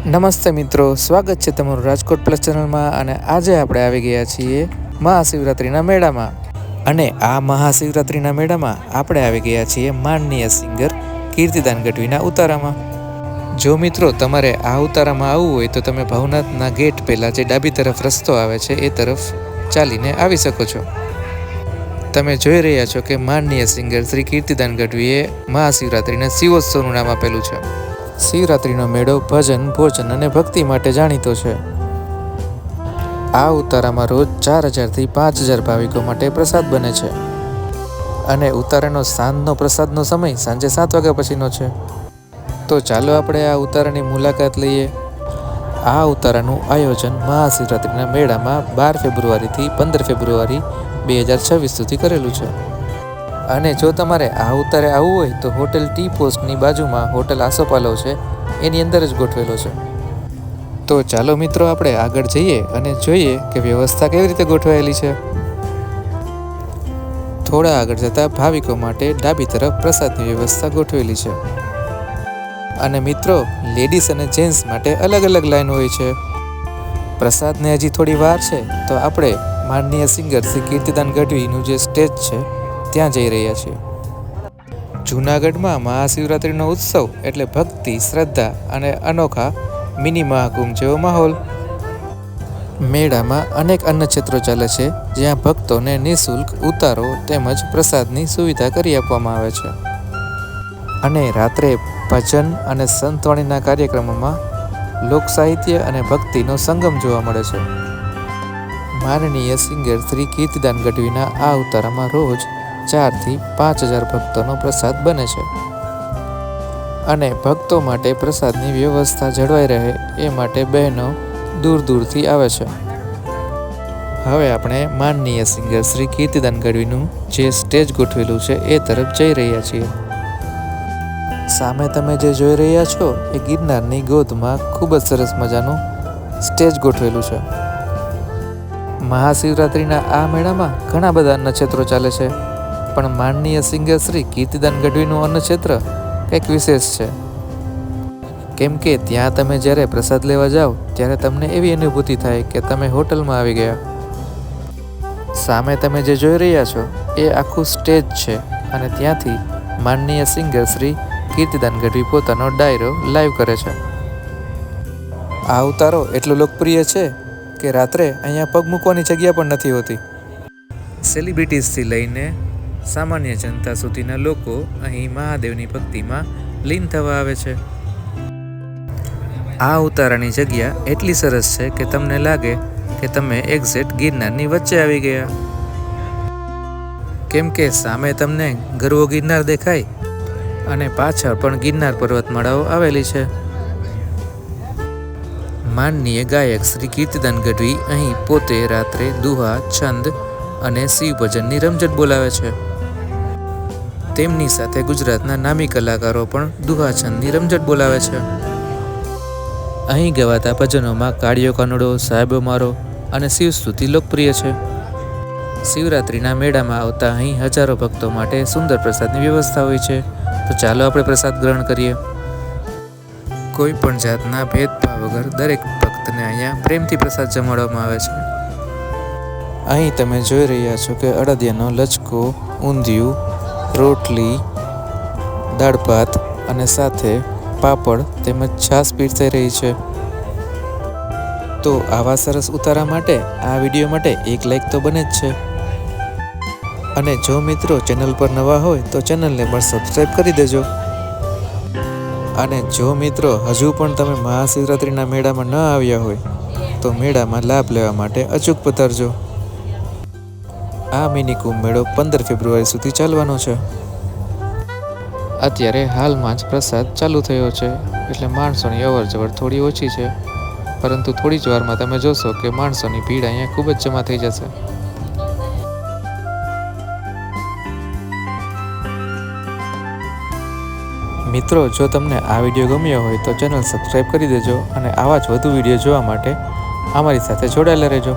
નમસ્તે મિત્રો, સ્વાગત છે તમારું રાજકોટ પ્લસ ચેનલમાં. અને આજે આપણે આવી ગયા છીએ મહાશિવરાત્રિના મેળામાં. અને આ મહાશિવરાત્રિના મેળામાં આપણે આવી ગયા છીએ માનનીય સિંગર કીર્તિદાન ગઢવીના ઉતારામાં. જો મિત્રો તમારે આ ઉતારામાં આવવું હોય તો તમે ભવનાથના ગેટ પહેલાં જે ડાબી તરફ રસ્તો આવે છે એ તરફ ચાલીને આવી શકો છો. તમે જોઈ રહ્યા છો કે માનનીય સિંગર શ્રી કીર્તિદાન ગઢવીએ મહાશિવરાત્રિના શિવોત્સવનું નામ આપેલું છે. શિવરાત્રિનો મેળો ભજન, ભોજન અને ભક્તિ માટે જાણીતો છે. આ ઉતારામાં રોજ 4000થી 5000 ભાવિકો માટે પ્રસાદ બને છે. અને ઉતારાનો સાંજનો પ્રસાદનો સમય સાંજે 7 વાગ્યા પછીનો છે. તો ચાલો આપણે આ ઉતારાની મુલાકાત લઈએ. આ ઉતારાનું આયોજન મહાશિવરાત્રિના મેળામાં 12 ફેબ્રુઆરીથી 15 ફેબ્રુઆરી 2026 સુધી કરેલું છે. અને જો તમારે આ ઉતારે આવવું હોય તો હોટેલ ટી પોસ્ટની બાજુમાં હોટલ આસોપાલવ છે, એની અંદર જ ગોઠવેલો છે. તો ચાલો મિત્રો આપણે આગળ જઈએ અને જોઈએ કે વ્યવસ્થા કેવી રીતે ગોઠવાયેલી છે. થોડા આગળ જતાં ભાવિકો માટે ડાબી તરફ પ્રસાદની વ્યવસ્થા ગોઠવેલી છે. અને મિત્રો, લેડીઝ અને જેન્ટ્સ માટે અલગ અલગ લાઈન હોય છે. પ્રસાદને હજી થોડી વાર છે તો આપણે માનનીય સિંગર શ્રી કીર્તિદાન ગઢવીનું જે સ્ટેજ છે ત્યાં જઈ રહ્યા છીએ. જૂનાગઢમાં મહાશિવરાત્રિનો ઉત્સવ એટલે ભક્તિ, શ્રદ્ધા અને અનોખા મિની મહાકુંભ જેવો માહોલ. મેળામાં અનેક અન્નક્ષેત્રો ચાલે છે જ્યાં ભક્તોને નિઃશુલ્ક ઉતારો તેમજ પ્રસાદની સુવિધા કરી આપવામાં આવે છે. અને રાત્રે ભજન અને સંતવાણીના કાર્યક્રમોમાં લોકસાહિત્ય અને ભક્તિનો સંગમ જોવા મળે છે. માનનીય સિંગર શ્રી કીર્તિદાન ગઢવીના આ ઉતારામાં રોજ 4000થી 5000 ભક્તોનો પ્રસાદ બને છે. અને ભક્તો માટે પ્રસાદની વ્યવસ્થા જળવાઈ રહે એ માટે બહેનો દૂર દૂરથી આવે છે. હવે આપણે માનનીય સિંગર શ્રી કીર્તિદાન ગઢવીનું જે સ્ટેજ ગોઠવેલું છે એ તરફ જઈ રહ્યા છીએ. સામે તમે જે જોઈ રહ્યા છો એ ગિરનારની ગોદમાં ખૂબ જ સરસ મજાનું સ્ટેજ ગોઠવેલું છે. મહાશિવરાત્રિના આ મેળામાં ઘણા બધા અન્નક્ષેત્રો ચાલે છે, પણ માનનીય સિંગર શ્રી કીર્તિદાન ગઢવીનું અન્નક્ષેત્ર કંઈક વિશેષ છે. કેમ કે ત્યાં તમે જ્યારે પ્રસાદ લેવા જાઓ ત્યારે તમને એવી અનુભૂતિ થાય કે તમે હોટલમાં આવી ગયા. સામે તમે જે જોઈ રહ્યા છો એ આખું સ્ટેજ છે અને ત્યાંથી માનનીય સિંગર શ્રી કીર્તિદાન ગઢવી પોતાનો ડાયરો લાઈવ કરે છે. આ ઉતારો એટલો લોકપ્રિય છે કે રાત્રે અહીંયા પગ મૂકવાની જગ્યા પણ નથી હોતી. સેલિબ્રિટીઝથી લઈને સામાન્ય જનતા સુધીના લોકો અહીં મહાદેવની ભક્તિમાં લીન થવા આવે છે. આ ઉતારાની જગ્યા એટલી સરસ છે કે તમને લાગે કે તમે એક્ઝેક્ટ ગિરનારની વચ્ચે આવી ગયા. કેમ કે સામે તમને ગરવો ગિરનાર દેખાય અને પાછળ પણ ગિરનાર પર્વતમાળાઓ આવેલી છે. માનનીય ગાયક શ્રી કીર્તિદાન ગઢવી અહીં પોતે રાત્રે દુહા, છંદ અને શિવ ભજનની રમઝટ બોલાવે છે. તેમની સાથે ગુજરાતના નામી કલાકારો પણ દુહા, છંદની રમઝટ બોલાવે છે. અહીં ગવાતા ભજનોમાં કાળિયો કાનુડો, સાહેબો મારો અને શિવસ્તુતિ લોકપ્રિય છે. શિવરાત્રિના મેળામાં આવતા અહીં હજારો ભક્તો માટે સુંદર પ્રસાદની વ્યવસ્થા હોય છે. તો ચાલો આપણે પ્રસાદ ગ્રહણ કરીએ. કોઈ પણ જાતના ભેદભાવ વગર દરેક ભક્તને અહીંયા પ્રેમથી પ્રસાદ જમાડવામાં આવે છે. અહીં તમે જોઈ રહ્યા છો કે અડદિયાનો લચકો, ઊંધિયું, રોટલી, દાળ ભાત અને સાથે પાપડ તેમજ છાશ પીરસાઈ રહી છે. તો આવા સરસ ઉતારા માટે આ વિડીયો માટે 1 લાઈક તો બને જ છે. અને જો મિત્રો ચેનલ પર નવા હોય તો ચેનલને પણ સબસ્ક્રાઈબ કરી દેજો. અને જો મિત્રો હજુ પણ તમે મહાશિવરાત્રિના મેળામાં ન આવ્યા હોય તો મેળામાં લાભ લેવા માટે અચૂક પધારજો. આ મિની કુંભ મેળો 15 ફેબ્રુઆરી સુધી ચાલવાનો છે. અત્યારે હાલમાં જ પ્રસાદ ચાલુ થયો છે એટલે માણસોની અવર જવર થોડી ઓછી છે, પરંતુ થોડી જ વારમાં તમે જોશો કે માણસોની ભીડ અહીંયા ખૂબ જ જમા થઈ જશે. મિત્રો, જો તમને આ વિડીયો ગમ્યો હોય તો ચેનલ સબસ્ક્રાઈબ કરી દેજો અને આવા જ વધુ વિડીયો જોવા માટે અમારી સાથે જોડાયેલા રહેજો.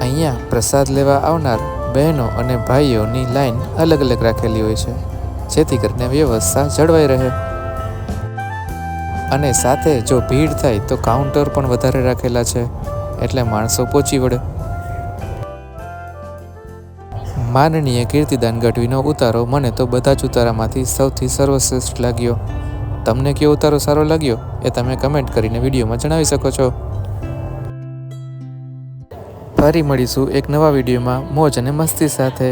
અહીંયા પ્રસાદ લેવા આવનાર બહેનો અને ભાઈઓની લાઈન અલગ અલગ રાખેલી હોય છે. જેથી કરીને વ્યવસ્થા જળવાઈ રહે અને સાથે જો ભીડ થાય તો કાઉન્ટર પણ વધારે રાખેલા છે, એટલે માણસો પહોંચી વળે. માનનીય કીર્તિદાન ગઢવીનો ઉતારો મને તો બધા જ ઉતારામાંથી સૌથી સર્વશ્રેષ્ઠ લાગ્યો. તમને કયો ઉતારો સારો લાગ્યો એ તમે કમેન્ટ કરીને વિડીયોમાં જણાવી શકો છો. ફરી મળીશું એક નવા વિડીયોમાં મોજ અને મસ્તી સાથે.